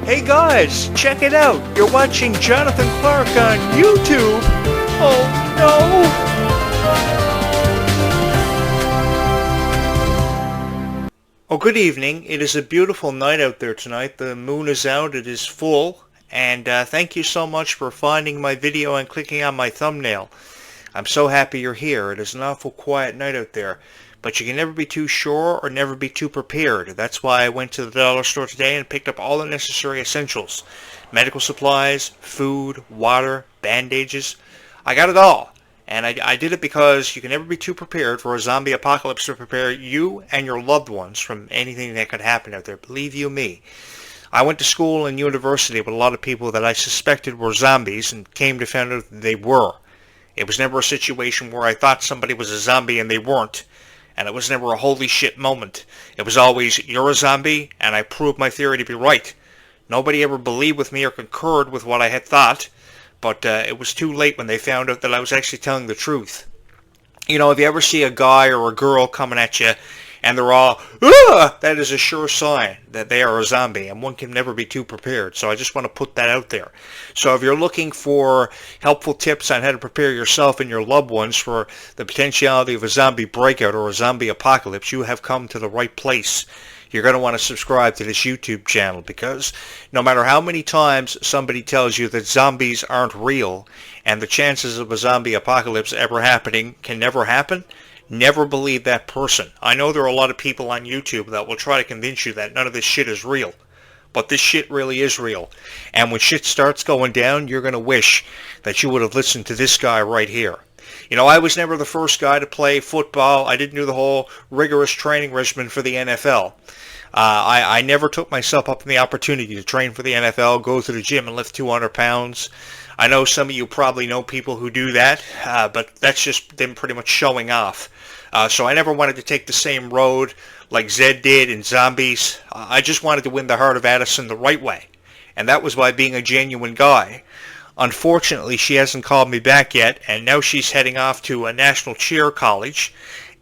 Hey guys, check it out. You're watching Jonathan Clarke on YouTube. Oh no. Oh, good evening. It is a beautiful night out there tonight. The moon is out. It is full. And thank you so much for finding my video and clicking on my thumbnail. I'm so happy you're here. It is an awful quiet night out there. But you can never be too sure or never be too prepared. That's why I went to the dollar store today and picked up all the necessary essentials. Medical supplies, food, water, bandages. I got it all. And I did it because you can never be too prepared for a zombie apocalypse to prepare you and your loved ones from anything that could happen out there. Believe you me. I went to school and university with a lot of people that I suspected were zombies and came to find out that they were. It was never a situation where I thought somebody was a zombie and they weren't. And it was never a holy shit moment. It was always, you're a zombie, and I proved my theory to be right. Nobody ever believed with me or concurred with what I had thought, but it was too late when they found out that I was actually telling the truth. You know, if you ever see a guy or a girl coming at you, and they're all, "Ah!" that is a sure sign that they are a zombie, and one can never be too prepared. So I just want to put that out there. So if you're looking for helpful tips on how to prepare yourself and your loved ones for the potentiality of a zombie breakout or a zombie apocalypse, you have come to the right place. You're going to want to subscribe to this YouTube channel, because no matter how many times somebody tells you that zombies aren't real and the chances of a zombie apocalypse ever happening can never happen, never believe that person. I know there are a lot of people on YouTube that will try to convince you that none of this shit is real. But this shit really is real. And when shit starts going down, you're going to wish that you would have listened to this guy right here. You know, I was never the first guy to play football. I didn't do the whole rigorous training regimen for the NFL. I never took myself up on the opportunity to train for the NFL, go to the gym and lift 200 pounds. I know some of you probably know people who do that, but that's just them pretty much showing off. So I never wanted to take the same road like Zed did in Zombies. I just wanted to win the heart of Addison the right way, and that was by being a genuine guy. Unfortunately, she hasn't called me back yet, and now she's heading off to a national cheer college,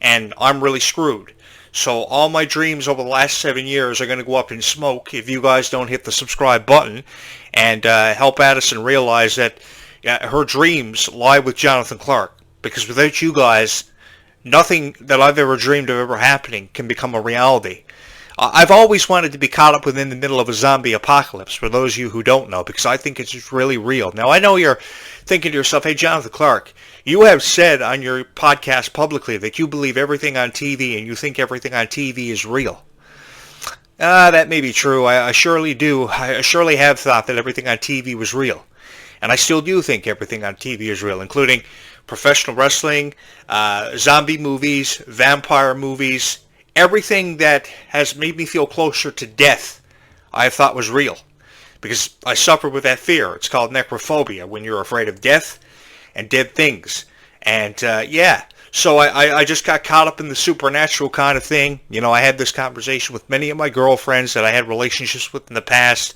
and I'm really screwed. So all my dreams over the last 7 years are going to go up in smoke if you guys don't hit the subscribe button and help Addison realize that her dreams lie with Jonathan Clarke. Because without you guys, nothing that I've ever dreamed of ever happening can become a reality. I've always wanted to be caught up within the middle of a zombie apocalypse, for those of you who don't know, because I think it's just really real. Now, I know you're thinking to yourself, hey, Jonathan Clarke, you have said on your podcast publicly that you believe everything on TV and you think everything on TV is real. That may be true. I surely do. I surely have thought that everything on TV was real. And I still do think everything on TV is real, including professional wrestling, zombie movies, vampire movies. Everything that has made me feel closer to death, I thought was real. Because I suffer with that fear. It's called necrophobia, when you're afraid of death and dead things. And, so I just got caught up in the supernatural kind of thing. You know, I had this conversation with many of my girlfriends that I had relationships with in the past.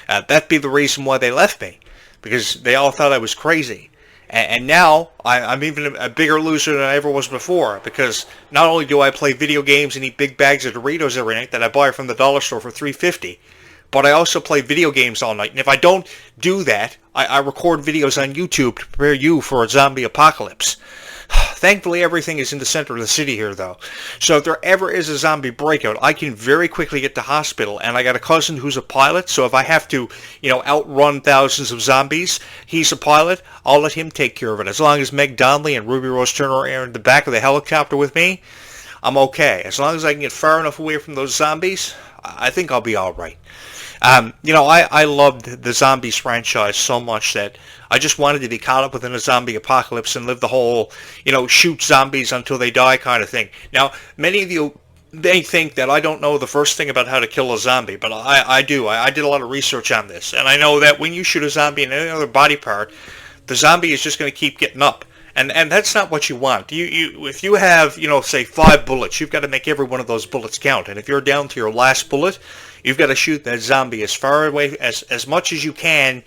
That'd be the reason why they left me. Because they all thought I was crazy. And now, I'm even a bigger loser than I ever was before, because not only do I play video games and eat big bags of Doritos every night that I buy from the dollar store for $3.50, but I also play video games all night. And if I don't do that, I record videos on YouTube to prepare you for a zombie apocalypse. Thankfully, everything is in the center of the city here, though. So if there ever is a zombie breakout, I can very quickly get to hospital. And I got a cousin who's a pilot, so if I have to, outrun thousands of zombies, he's a pilot. I'll let him take care of it. As long as Meg Donnelly and Ruby Rose Turner are in the back of the helicopter with me, I'm okay. As long as I can get far enough away from those zombies, I think I'll be all right. I loved the Zombies franchise so much that I just wanted to be caught up within a zombie apocalypse and live the whole, shoot zombies until they die kind of thing. Now, many of you may think that I don't know the first thing about how to kill a zombie, but I do. I did a lot of research on this, and I know that when you shoot a zombie in any other body part, the zombie is just going to keep getting up. And that's not what you want. If you have, say 5 bullets, you've got to make every one of those bullets count. And if you're down to your last bullet, you've got to shoot that zombie as far away, as much as you can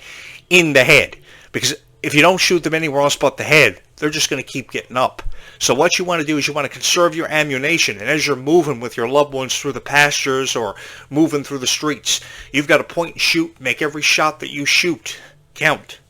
in the head. Because if you don't shoot them anywhere else but the head, they're just going to keep getting up. So what you want to do is you want to conserve your ammunition, and as you're moving with your loved ones through the pastures or moving through the streets, you've got to point and shoot, make every shot that you shoot count.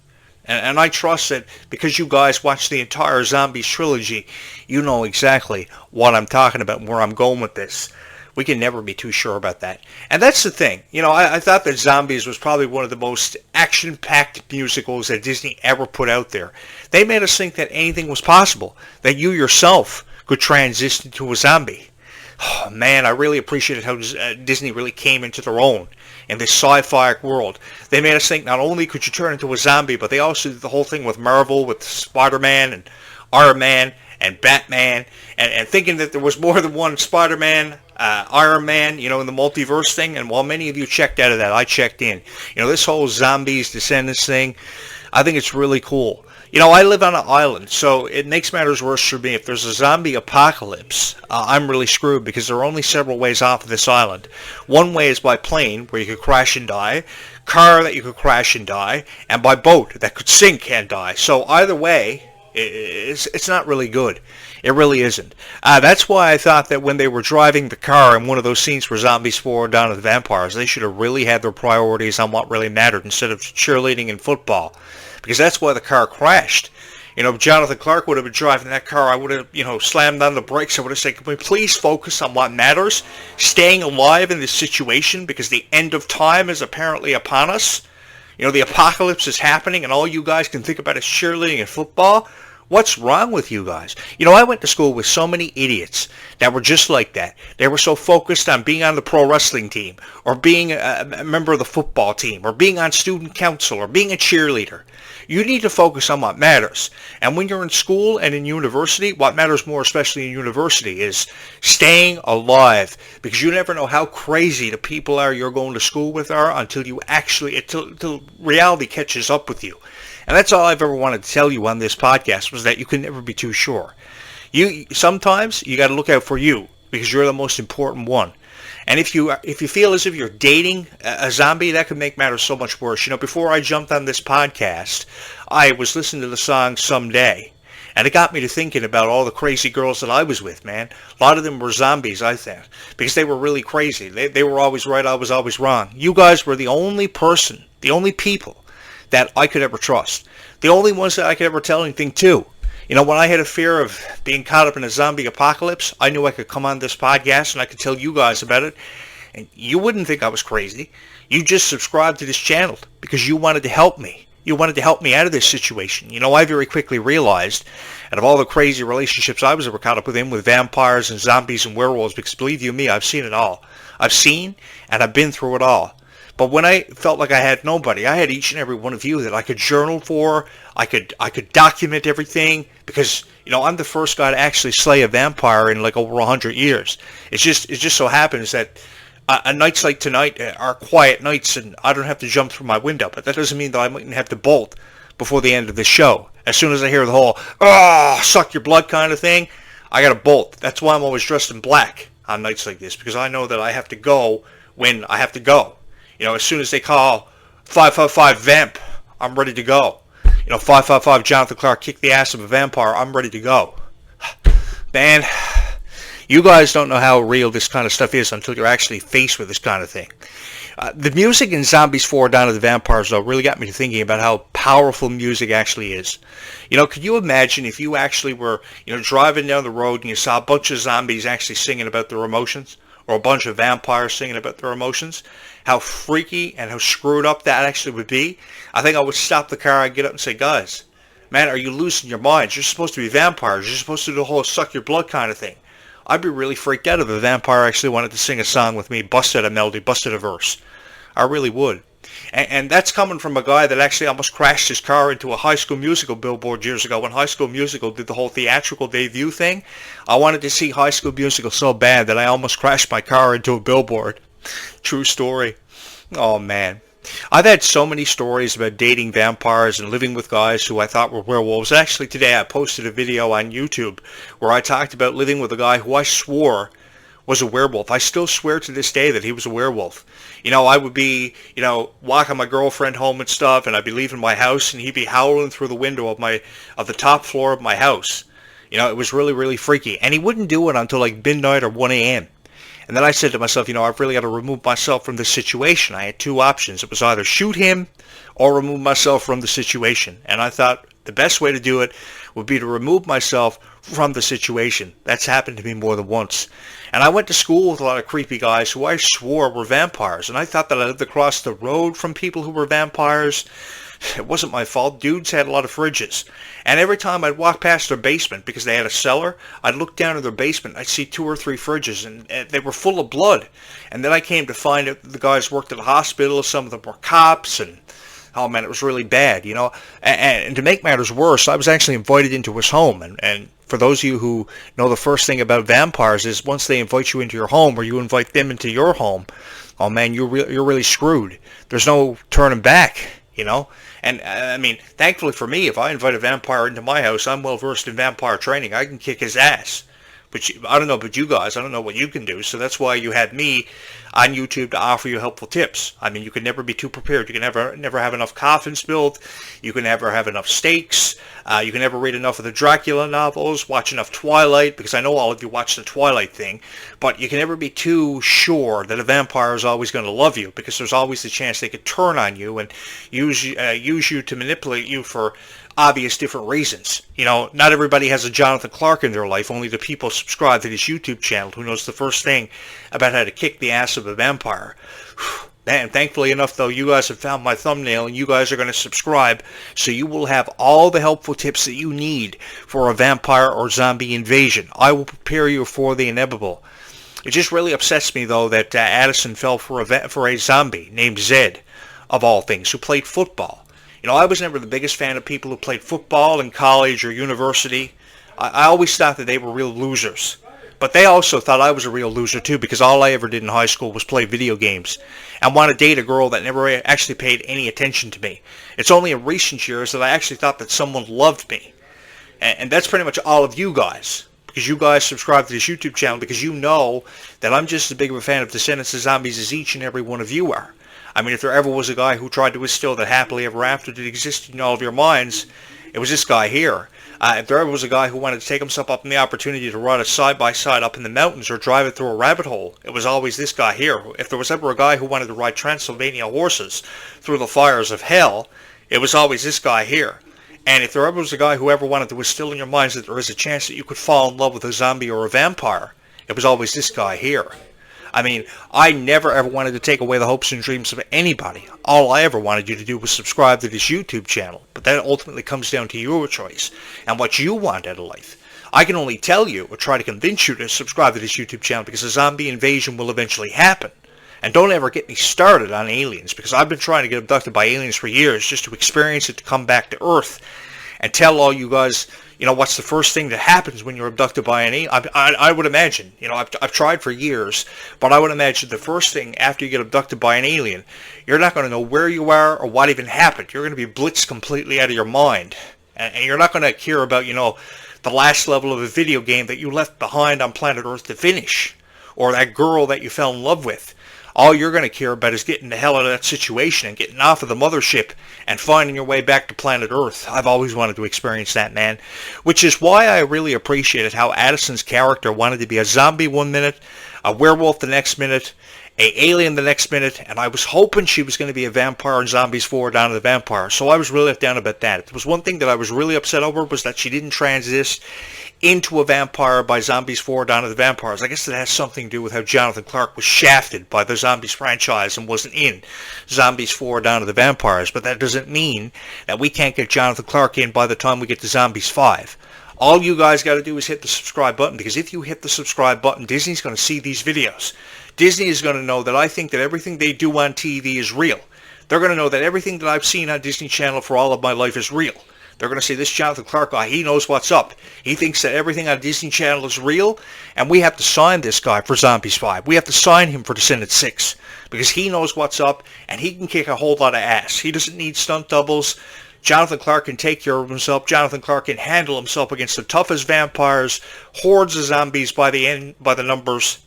And I trust that because you guys watched the entire Zombies trilogy, you know exactly what I'm talking about and where I'm going with this. We can never be too sure about that. And that's the thing. You know, I thought that Zombies was probably one of the most action-packed musicals that Disney ever put out there. They made us think that anything was possible, that you yourself could transition to a zombie. Oh, man, I really appreciated how Disney really came into their own in this sci-fi world. They made us think not only could you turn into a zombie, but they also did the whole thing with Marvel, with Spider-Man and Iron Man and Batman, and thinking that there was more than one Spider-Man, Iron Man, you know, in the multiverse thing. And while many of you checked out of that, I checked in. You know, this whole Zombies Descendants thing, I think it's really cool. You know, I live on an island, so it makes matters worse for me. If there's a zombie apocalypse, I'm really screwed because there are only several ways off of this island. One way is by plane, where you could crash and die, car that you could crash and die, and by boat that could sink and die. So either way, it's not really good. It really isn't. That's why I thought that when they were driving the car in one of those scenes where zombies swore down at the vampires, they should have really had their priorities on what really mattered instead of cheerleading and football. Because that's why the car crashed. You know, if Jonathan Clarke would have been driving that car, I would have, you know, slammed on the brakes. I would have said, can we please focus on what matters? Staying alive in this situation because the end of time is apparently upon us. You know, the apocalypse is happening and all you guys can think about is cheerleading and football. What's wrong with you guys? You know, I went to school with so many idiots that were just like that. They were so focused on being on the pro wrestling team or being a member of the football team or being on student council or being a cheerleader. You need to focus on what matters. And when you're in school and in university, what matters more, especially in university, is staying alive. Because you never know how crazy the people are you're going to school with are until reality catches up with you. And that's all I've ever wanted to tell you on this podcast, was that you can never be too sure. Sometimes you got to look out for you because you're the most important one. And if you feel as if you're dating a zombie, that could make matters so much worse. You know, before I jumped on this podcast, I was listening to the song Someday. And it got me to thinking about all the crazy girls that I was with, man. A lot of them were zombies, I think, because they were really crazy. They were always right, I was always wrong. You guys were the only people that I could ever trust. The only ones that I could ever tell anything to. You know, when I had a fear of being caught up in a zombie apocalypse, I knew I could come on this podcast and I could tell you guys about it. And you wouldn't think I was crazy. You just subscribed to this channel because you wanted to help me. You wanted to help me out of this situation. You know, I very quickly realized, out of all the crazy relationships I was ever caught up with vampires and zombies and werewolves, because believe you me, I've seen it all. I've seen and I've been through it all. But when I felt like I had nobody, I had each and every one of you that I could journal for. I could document everything because, you know, I'm the first guy to actually slay a vampire in like over 100 years. It just so happens that nights like tonight are quiet nights and I don't have to jump through my window. But that doesn't mean that I mightn't have to bolt before the end of the show. As soon as I hear the whole, suck your blood kind of thing, I got to bolt. That's why I'm always dressed in black on nights like this, because I know that I have to go when I have to go. You know, as soon as they call 555 vamp, I'm ready to go. You know, 555 Jonathan Clarke kick the ass of a vampire, I'm ready to go. Man, you guys don't know how real this kind of stuff is until you're actually faced with this kind of thing. The music in Zombies 4 Down to the Vampires, though, really got me to thinking about how powerful music actually is. You know, could you imagine if you actually were, you know, driving down the road and you saw a bunch of zombies actually singing about their emotions? Or a bunch of vampires singing about their emotions? How freaky and how screwed up that actually would be. I think I would stop the car and get up and say, guys, man, are you losing your minds? You're supposed to be vampires. You're supposed to do the whole suck your blood kind of thing. I'd be really freaked out if a vampire actually wanted to sing a song with me, busted a melody, busted a verse. I really would. And that's coming from a guy that actually almost crashed his car into a High School Musical billboard years ago. When High School Musical did the whole theatrical debut thing, I wanted to see High School Musical so bad that I almost crashed my car into a billboard. True story. Oh, man. I've had so many stories about dating vampires and living with guys who I thought were werewolves. Actually, today I posted a video on YouTube where I talked about living with a guy who I swore was a werewolf. I still swear to this day that he was a werewolf. I would be, walking my girlfriend home and stuff, and I'd be leaving my house, and he'd be howling through the window of the top floor of my house. It was really, really freaky. And he wouldn't do it until like midnight or 1 a.m. And then I said to myself, I've really got to remove myself from this situation. I had two options. It was either shoot him or remove myself from the situation. And I thought the best way to do it would be to remove myself from the situation. That's happened to me more than once. And I went to school with a lot of creepy guys who I swore were vampires. And I thought that I lived across the road from people who were vampires. It wasn't my fault. Dudes had a lot of fridges. And every time I'd walk past their basement, because they had a cellar, I'd look down in their basement, I'd see 2 or 3 fridges, and they were full of blood. And then I came to find out the guys worked at a hospital, some of them were cops, and oh man, it was really bad, And to make matters worse, I was actually invited into his home. And for those of you who know the first thing about vampires is once they invite you into your home or you invite them into your home, oh man, you're really screwed. There's no turning back, And I mean, thankfully for me, if I invite a vampire into my house, I'm well versed in vampire training. I can kick his ass. But I don't know about you guys. I don't know what you can do. So that's why you had me on YouTube to offer you helpful tips. I mean, you can never be too prepared. You can never have enough coffins built. You can never have enough stakes. You can never read enough of the Dracula novels, watch enough Twilight, because I know all of you watch the Twilight thing. But you can never be too sure that a vampire is always going to love you, because there's always the chance they could turn on you and use you to manipulate you for obvious different reasons. Not everybody has a Jonathan Clarke in their life. Only the people subscribe to his YouTube channel who knows the first thing about how to kick the ass of a vampire. Man, thankfully enough, though, you guys have found my thumbnail and you guys are going to subscribe, so you will have all the helpful tips that you need for a vampire or zombie invasion. I will prepare you for the inevitable. It just really upsets me, though, that Addison fell for a zombie named Zed, of all things, who played football. I was never the biggest fan of people who played football in college or university. I always thought that they were real losers. But they also thought I was a real loser too, because all I ever did in high school was play video games and want to date a girl that never actually paid any attention to me. It's only in recent years that I actually thought that someone loved me. And that's pretty much all of you guys, because you guys subscribe to this YouTube channel because you know that I'm just as big of a fan of Descendants of Zombies as each and every one of you are. I mean, if there ever was a guy who tried to instill that happily ever after that existed in all of your minds, it was this guy here. If there ever was a guy who wanted to take himself up on the opportunity to ride a side-by-side up in the mountains or drive it through a rabbit hole, it was always this guy here. If there was ever a guy who wanted to ride Transylvania horses through the fires of hell, it was always this guy here. And if there ever was a guy who ever wanted to instill in your minds that there is a chance that you could fall in love with a zombie or a vampire, it was always this guy here. I mean, I never ever wanted to take away the hopes and dreams of anybody. All I ever wanted you to do was subscribe to this YouTube channel. But that ultimately comes down to your choice and what you want out of life. I can only tell you or try to convince you to subscribe to this YouTube channel because a zombie invasion will eventually happen. And don't ever get me started on aliens, because I've been trying to get abducted by aliens for years just to experience it, to come back to Earth and tell all you guys, what's the first thing that happens when you're abducted by an alien? I would imagine, I've tried for years, but I would imagine the first thing after you get abducted by an alien, you're not going to know where you are or what even happened. You're going to be blitzed completely out of your mind. And you're not going to care about, the last level of a video game that you left behind on planet Earth to finish, or that girl that you fell in love with. All you're going to care about is getting the hell out of that situation and getting off of the mothership and finding your way back to planet Earth. I've always wanted to experience that, man. Which is why I really appreciated how Addison's character wanted to be a zombie 1 minute, a werewolf the next minute, a alien the next minute, and I was hoping she was going to be a vampire and Zombies 4 Dawn of the Vampire. So I was really let down about that. There was one thing that I was really upset over, was that she didn't transition into a vampire by Zombies 4 Dawn of the Vampires. I guess that has something to do with how Jonathan Clarke was shafted by the Zombies franchise and wasn't in Zombies 4 Dawn of the Vampires. But that doesn't mean that we can't get Jonathan Clarke in by the time we get to Zombies 5. All you guys got to do is hit the subscribe button, because if you hit the subscribe button, Disney's going to see these videos. Disney is going to know that I think that everything they do on TV is real. They're going to know that everything that I've seen on Disney Channel for all of my life is real. They're going to say, this Jonathan Clarke guy, he knows what's up. He thinks that everything on Disney Channel is real, and we have to sign this guy for Zombies 5. We have to sign him for Descendants 6, because he knows what's up, and he can kick a whole lot of ass. He doesn't need stunt doubles. Jonathan Clarke can take care of himself. Jonathan Clarke can handle himself against the toughest vampires, hordes of zombies by the numbers.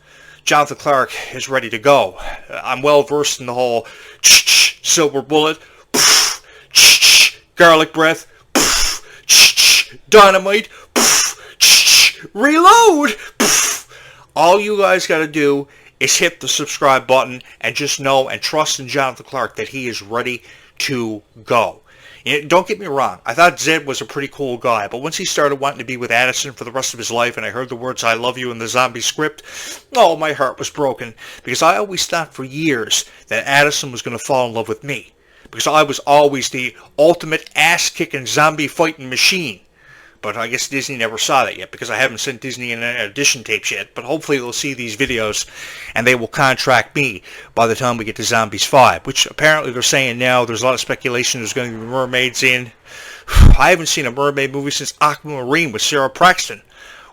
Jonathan Clarke is ready to go. I'm well versed in the whole silver bullet, garlic breath, dynamite, reload. All you guys got to do is hit the subscribe button and just know and trust in Jonathan Clarke that he is ready to go. Don't get me wrong, I thought Zed was a pretty cool guy, but once he started wanting to be with Addison for the rest of his life and I heard the words "I love you" in the zombie script, oh, my heart was broken, because I always thought for years that Addison was going to fall in love with me, because I was always the ultimate ass-kicking zombie fighting machine. But I guess Disney never saw that yet, because I haven't sent Disney any audition tapes yet. But hopefully they'll see these videos and they will contract me by the time we get to Zombies 5, which apparently they're saying now. There's a lot of speculation there's going to be mermaids in. I haven't seen a mermaid movie since Aquamarine with Sarah Paxton,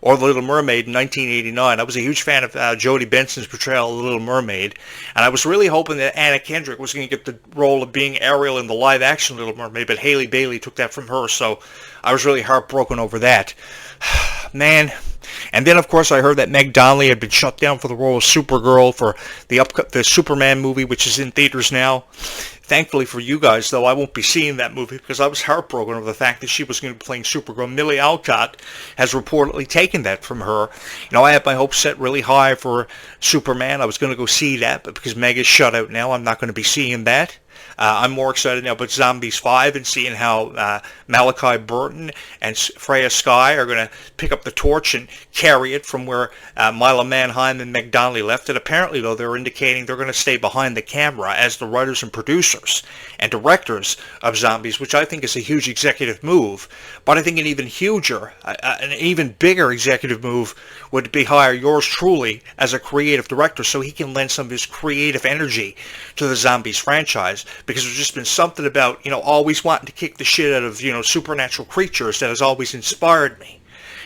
or The Little Mermaid in 1989. I was a huge fan of Jodie Benson's portrayal of The Little Mermaid, and I was really hoping that Anna Kendrick was going to get the role of being Ariel in the live-action Little Mermaid, but Haley Bailey took that from her, so I was really heartbroken over that. Man. And then, of course, I heard that Meg Donnelly had been shut down for the role of Supergirl for the Superman movie, which is in theaters now. Thankfully for you guys, though, I won't be seeing that movie because I was heartbroken over the fact that she was going to be playing Supergirl. Millie Alcott has reportedly taken that from her. I had my hopes set really high for Superman. I was going to go see that, but because Meg is shut out now, I'm not going to be seeing that. I'm more excited now about Zombies 5 and seeing how Malachi Burton and Freya Skye are going to pick up the torch and carry it from where Mila Manheim and Meg Donnelly left it. Apparently, though, they're indicating they're going to stay behind the camera as the writers and producers and directors of Zombies, which I think is a huge executive move. But I think an even huger, an even bigger executive move would be hire yours truly as a creative director so he can lend some of his creative energy to the Zombies franchise. Because there's just been something about, always wanting to kick the shit out of, supernatural creatures that has always inspired me.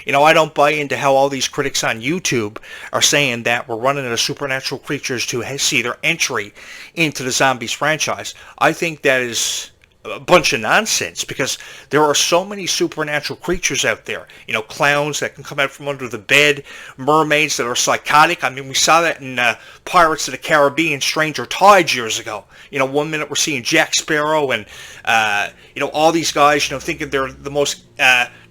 I don't buy into how all these critics on YouTube are saying that we're running out of supernatural creatures to see their entry into the Zombies franchise. I think that is a bunch of nonsense, because there are so many supernatural creatures out there. Clowns that can come out from under the bed, mermaids that are psychotic. I mean, we saw that in Pirates of the Caribbean, Stranger Tides years ago. 1 minute we're seeing Jack Sparrow and, all these guys, thinking they're the most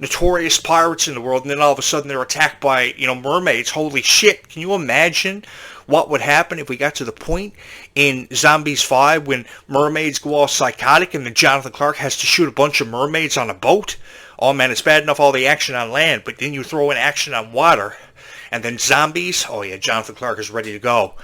notorious pirates in the world, and then all of a sudden they're attacked by, mermaids. Holy shit. Can you imagine what would happen if we got to the point in Zombies 5 when mermaids go all psychotic and then Jonathan Clarke has to shoot a bunch of mermaids on a boat? Oh man, it's bad enough all the action on land, but then you throw in action on water. And then zombies, oh yeah, Jonathan Clarke is ready to go.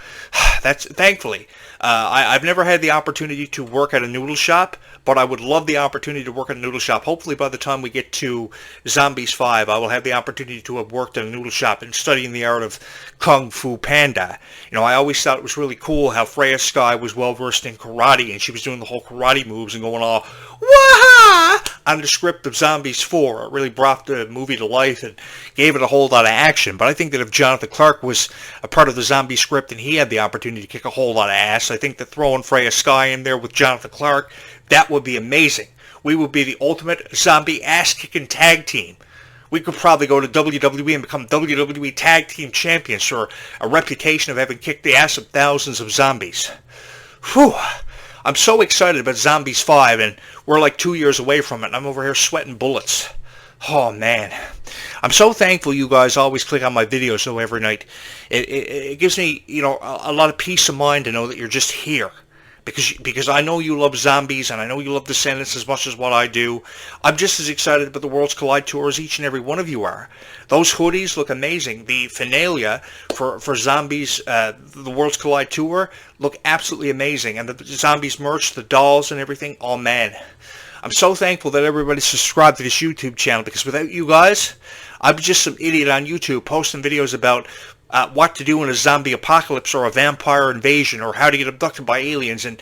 That's thankfully. I've never had the opportunity to work at a noodle shop, but I would love the opportunity to work at a noodle shop. Hopefully by the time we get to Zombies 5, I will have the opportunity to have worked at a noodle shop and studying the art of Kung Fu Panda. I always thought it was really cool how Freya Skye was well-versed in karate, and she was doing the whole karate moves and going all, wah! On the script of Zombies 4. It really brought the movie to life and gave it a whole lot of action. But I think that if Jonathan Clarke was a part of the zombie script and he had the opportunity to kick a whole lot of ass, I think that throwing Freya Skye in there with Jonathan Clarke, that would be amazing. We would be the ultimate zombie ass-kicking tag team. We could probably go to WWE and become WWE Tag Team Champions for a reputation of having kicked the ass of thousands of zombies. Whew. I'm so excited about Zombies 5, and we're like 2 years away from it, and I'm over here sweating bullets. Oh, man. I'm so thankful you guys always click on my videos, though, every night. It gives me, a lot of peace of mind to know that you're just here. Because I know you love Zombies, and I know you love Descendants as much as what I do. I'm just as excited about the Worlds Collide Tour as each and every one of you are. Those hoodies look amazing. The finalia for Zombies, the Worlds Collide Tour, look absolutely amazing. And the Zombies merch, the dolls and everything, oh man. I'm so thankful that everybody subscribed to this YouTube channel, because without you guys, I'm just some idiot on YouTube posting videos about what to do in a zombie apocalypse or a vampire invasion or how to get abducted by aliens, and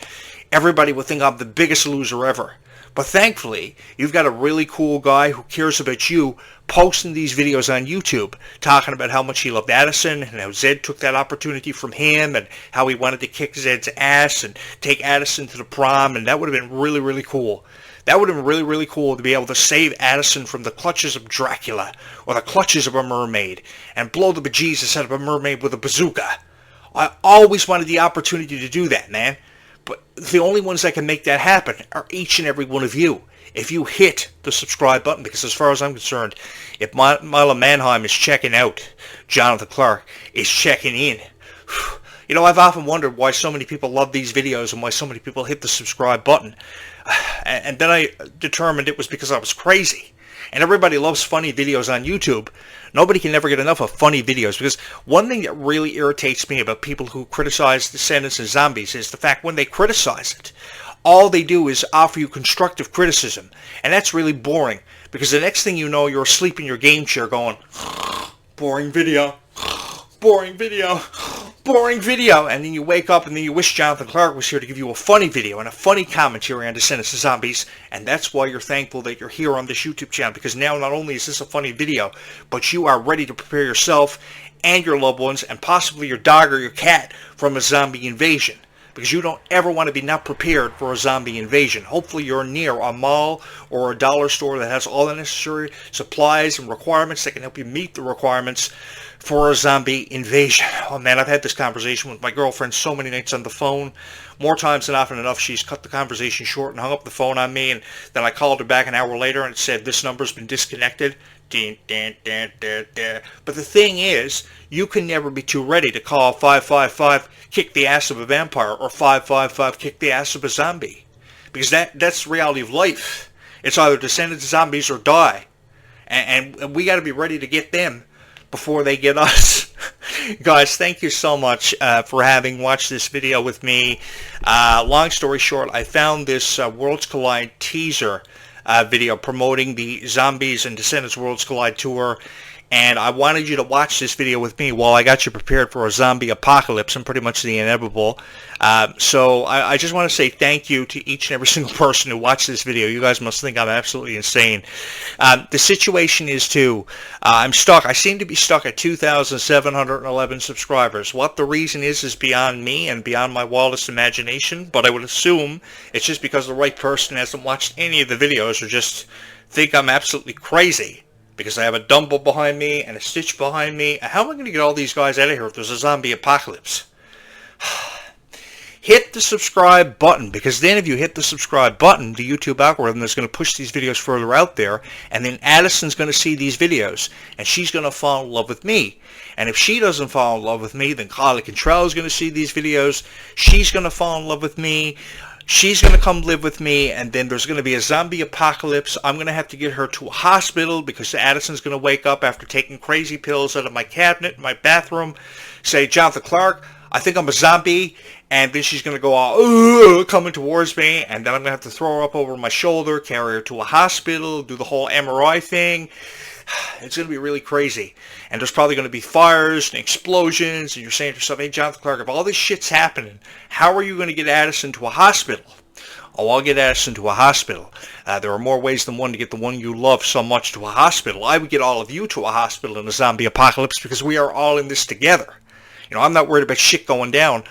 everybody would think I'm the biggest loser ever. But thankfully, you've got a really cool guy who cares about you posting these videos on YouTube, talking about how much he loved Addison and how Zed took that opportunity from him and how he wanted to kick Zed's ass and take Addison to the prom, and that would have been really, really cool. That would have been really, really cool to be able to save Addison from the clutches of Dracula or the clutches of a mermaid and blow the bejesus out of a mermaid with a bazooka. I always wanted the opportunity to do that, man. But the only ones that can make that happen are each and every one of you. If you hit the subscribe button, because as far as I'm concerned, if Mila Manheim is checking out, Jonathan Clarke is checking in. You know, I've often wondered why so many people love these videos and why so many people hit the subscribe button. And then I determined it was because I was crazy. And everybody loves funny videos on YouTube. Nobody can ever get enough of funny videos, because one thing that really irritates me about people who criticize Descendants and Zombies is the fact when they criticize it, all they do is offer you constructive criticism. And that's really boring, because the next thing you know, you're asleep in your game chair going, boring video, boring video, boring video. And then you wake up and then you wish Jonathan Clarke was here to give you a funny video and a funny commentary on Descendants and Zombies. And that's why you're thankful that you're here on this YouTube channel, because now not only is this a funny video, but you are ready to prepare yourself and your loved ones and possibly your dog or your cat from a zombie invasion. Because you don't ever want to be not prepared for a zombie invasion. Hopefully you're near a mall or a dollar store that has all the necessary supplies and requirements that can help you meet the requirements for a zombie invasion. Oh man, I've had this conversation with my girlfriend so many nights on the phone. More times than often enough, she's cut the conversation short and hung up the phone on me, and then I called her back an hour later and it said, this number's been disconnected. But the thing is, you can never be too ready to call 555 kick the ass of a vampire or 555 kick the ass of a zombie. Because that's the reality of life. It's either Descendants of Zombies or die. And we got to be ready to get them before they get us. Guys, thank you so much for having watched this video with me. Long story short, I found this Worlds Collide teaser video promoting the Zombies and Descendants Worlds Collide tour, and I wanted you to watch this video with me while I got you prepared for a zombie apocalypse and pretty much the inevitable. So I just want to say thank you to each and every single person who watched this video. You guys must think I'm absolutely insane. The situation is I'm stuck. I seem to be stuck at 2,711 subscribers. What the reason is beyond me and beyond my wildest imagination, but I would assume it's just because the right person hasn't watched any of the videos or just think I'm absolutely crazy. Because I have a Dumble behind me and a Stitch behind me. How am I going to get all these guys out of here if there's a zombie apocalypse? Hit the subscribe button, because then if you hit the subscribe button, the YouTube algorithm is going to push these videos further out there, and then Addison's going to see these videos, and she's going to fall in love with me. And if she doesn't fall in love with me, then Clarke is going to see these videos. She's going to fall in love with me. She's going to come live with me, and then there's going to be a zombie apocalypse. I'm going to have to get her to a hospital because Addison's going to wake up after taking crazy pills out of my cabinet in my bathroom, say, Jonathan Clarke, I think I'm a zombie, and then she's going to go all coming towards me, and then I'm going to have to throw her up over my shoulder, carry her to a hospital, do the whole MRI thing. It's going to be really crazy. And there's probably going to be fires and explosions, and you're saying to yourself, hey, Jonathan Clarke, if all this shit's happening, how are you going to get Addison to a hospital? Oh, I'll get Addison to a hospital. There are more ways than one to get the one you love so much to a hospital. I would get all of you to a hospital in a zombie apocalypse because we are all in this together. You know, I'm not worried about shit going down.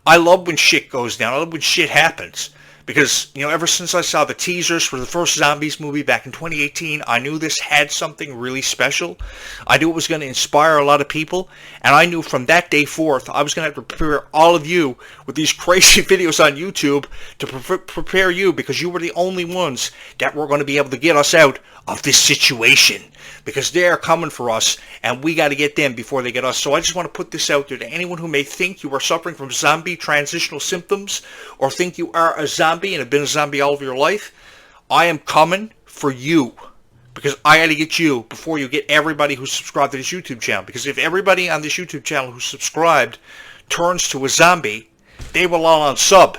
I love when shit goes down. I love when shit happens. Because, you know, ever since I saw the teasers for the first Zombies movie back in 2018, I knew this had something really special. I knew it was going to inspire a lot of people. And I knew from that day forth, I was going to have to prepare all of you with these crazy videos on YouTube to prepare you, because you were the only ones that were going to be able to get us out of this situation. Because they're coming for us, and we got to get them before they get us. So I just want to put this out there to anyone who may think you are suffering from zombie transitional symptoms, or think you are a zombie and have been a zombie all of your life. I am coming for you, because I got to get you before you get everybody who's subscribed to this YouTube channel. Because if everybody on this YouTube channel who's subscribed turns to a zombie, they will all unsub.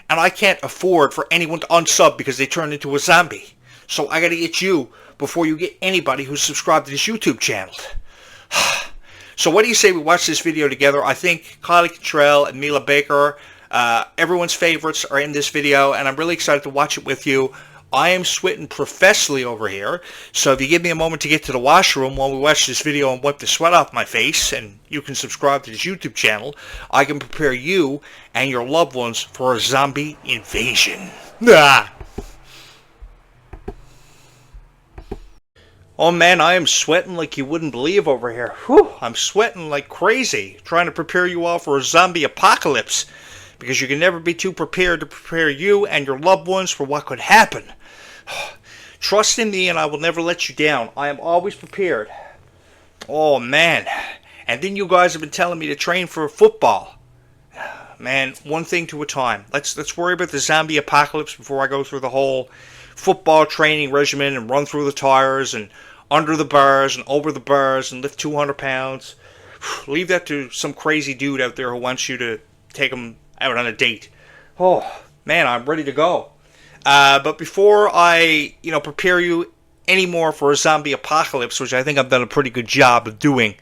And I can't afford for anyone to unsub because they turned into a zombie. So I got to get you before you get anybody who's subscribed to this YouTube channel. So what do you say we watch this video together? I think Clarke and Mila Baker, everyone's favorites, are in this video, and I'm really excited to watch it with you. I am sweating profusely over here, so if you give me a moment to get to the washroom while we watch this video and wipe the sweat off my face, and you can subscribe to this YouTube channel, I can prepare you and your loved ones for a zombie invasion. Oh man, I am sweating like you wouldn't believe over here. Whew, I'm sweating like crazy, trying to prepare you all for a zombie apocalypse. Because you can never be too prepared to prepare you and your loved ones for what could happen. Trust in me and I will never let you down. I am always prepared. Oh man. And then you guys have been telling me to train for football. Man, one thing to a time. Let's worry about the zombie apocalypse before I go through the whole football training regimen and run through the tires and under the bars and over the bars and lift 200 pounds. Leave that to some crazy dude out there who wants you to take him out on a date. Oh, man, I'm ready to go. But before I, prepare you any more for a zombie apocalypse, which I think I've done a pretty good job of doing,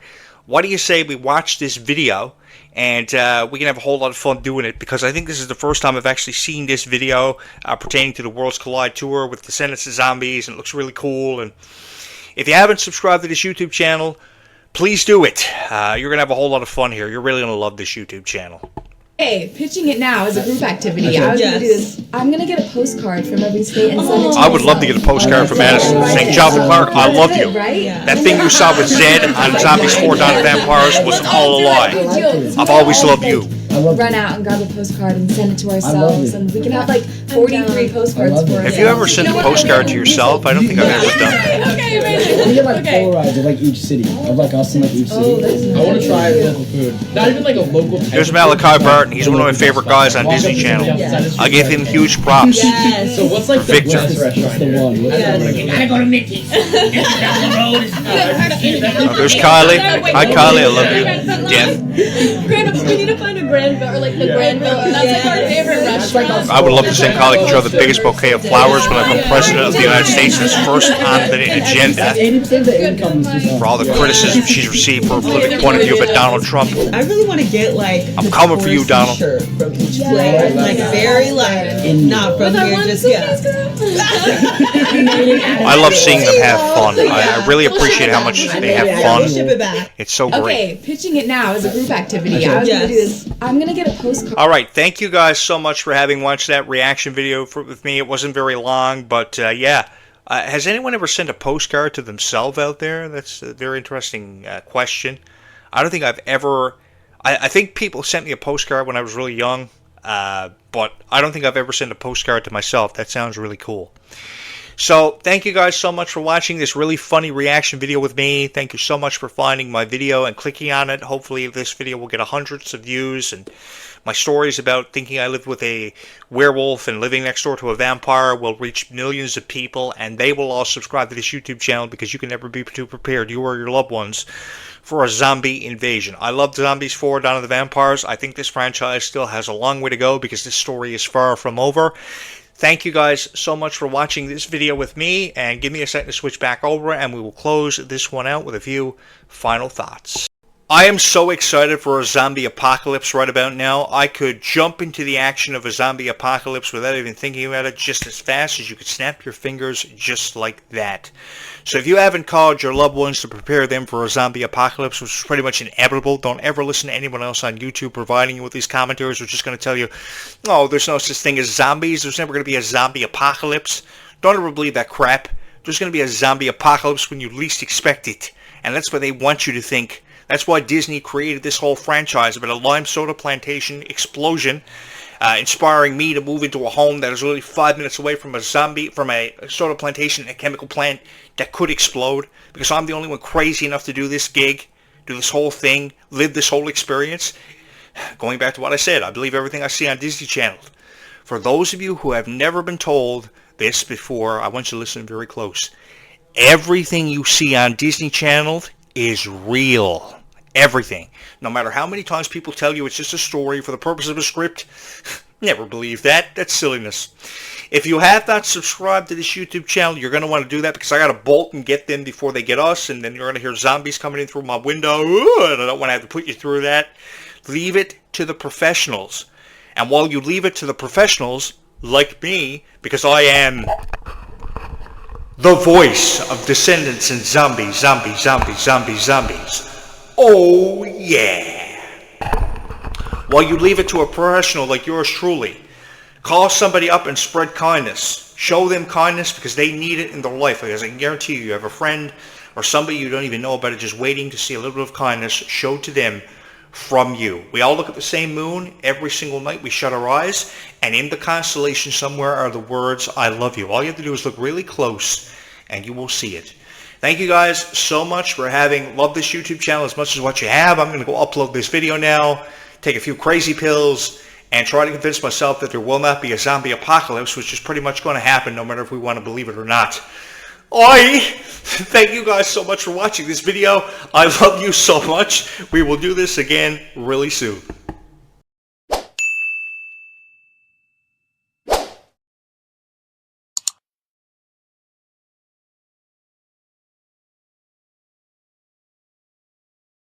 why do you say we watch this video and we can have a whole lot of fun doing it, because I think this is the first time I've actually seen this video pertaining to the Worlds Collide Tour with Descendants of Zombies, and it looks really cool. And if you haven't subscribed to this YouTube channel, please do it. You're going to have a whole lot of fun here. You're really going to love this YouTube channel. Hey, pitching it now as a group activity. I was going to do this. I'm going to get a postcard from every state and send it to I would love to get a postcard from Madison saying, Jonathan Clarke, I love you. That thing you saw with Zed on Zombies 4 Dawn of Vampires was all a lie. I've always loved you. Run out and grab a postcard and send it to ourselves, and we can have like 43 postcards for us. Have you ever sent a postcard to yourself? I don't think I've ever done that. Okay, amazing. We get like Polaroids of like each city, of like us in like each city. I want to try local food. Not even like a local. There's Malachi Barton. He's one of my favorite guys on Disney Channel. I give him huge props. Yes. So what's like the Victor. best restaurant? Gotta go to Mickey's. Down the road. Oh, there's Kylie. Hi, Kylie. I love you. Death. Grandpa, we need to find a Granville, or like the Granville. That's like our favorite restaurant. I would love to send Kylie control the biggest bouquet of flowers when I become president of the United States. That's first on the agenda for all the criticism she's received for a political point of view about Donald Trump. I really want to get like I'm coming for you, Donald. Shirt from each flavor, like very light, not from here, just I love seeing them have fun. I really appreciate how much they have fun. It's so great. Okay, pitching it now as a group activity. I was going to do this. I'm going to get a postcard. All right, thank you guys so much for having watched that reaction video with me. It wasn't very long, but yeah. Has anyone ever sent a postcard to themselves out there? That's a very interesting question. I don't think I've ever... I think people sent me a postcard when I was really young, but I don't think I've ever sent a postcard to myself. That sounds really cool. So, thank you guys so much for watching this really funny reaction video with me. Thank you so much for finding my video and clicking on it. Hopefully this video will get hundreds of views, and my stories about thinking I lived with a werewolf and living next door to a vampire will reach millions of people, and they will all subscribe to this YouTube channel, because you can never be too prepared, you or your loved ones, for a zombie invasion. I love Zombies 4 Dawn of the Vampires. I think this franchise still has a long way to go, because this story is far from over. Thank you guys so much for watching this video with me, and give me a second to switch back over, and we will close this one out with a few final thoughts. I am so excited for a zombie apocalypse right about now. I could jump into the action of a zombie apocalypse without even thinking about it, just as fast as you could snap your fingers, just like that. So if you haven't called your loved ones to prepare them for a zombie apocalypse, which is pretty much inevitable, don't ever listen to anyone else on YouTube providing you with these commentaries who are just going to tell you, oh, there's no such thing as zombies, there's never going to be a zombie apocalypse. Don't ever believe that crap. There's going to be a zombie apocalypse when you least expect it, and that's what they want you to think. That's why Disney created this whole franchise about a lime soda plantation explosion, inspiring me to move into a home that is literally 5 minutes away from a soda plantation, a chemical plant that could explode, because I'm the only one crazy enough to do this gig, do this whole thing, live this whole experience. Going back to what I said, I believe everything I see on Disney Channel. For those of you who have never been told this before, I want you to listen very close. Everything you see on Disney Channel is real. Everything. No matter how many times people tell you it's just a story for the purpose of a script, never believe that. That's silliness. If you have not subscribed to this YouTube channel, you're going to want to do that, because I got to bolt and get them before they get us, and then you're going to hear zombies coming in through my window. Ooh, and I don't want to have to put you through that. Leave it to the professionals. And while you leave it to the professionals, like me, because I am the voice of Descendants and Zombies, Zombies. Oh, yeah. While you leave it to a professional like yours truly, Call somebody up and spread kindness. Show them kindness because they need it in their life. Because I can guarantee you, you have a friend or somebody you don't even know about it just waiting to see a little bit of kindness showed to them from you. We all look at the same moon every single night. We shut our eyes, and in the constellation somewhere are the words, I love you. All you have to do is look really close, and you will see it. Thank you guys so much for having loved this YouTube channel as much as what you have. I'm going to go upload this video now, take a few crazy pills, and try to convince myself that there will not be a zombie apocalypse, which is pretty much going to happen no matter if we want to believe it or not. Oi! Thank you guys so much for watching this video. I love you so much. We will do this again really soon.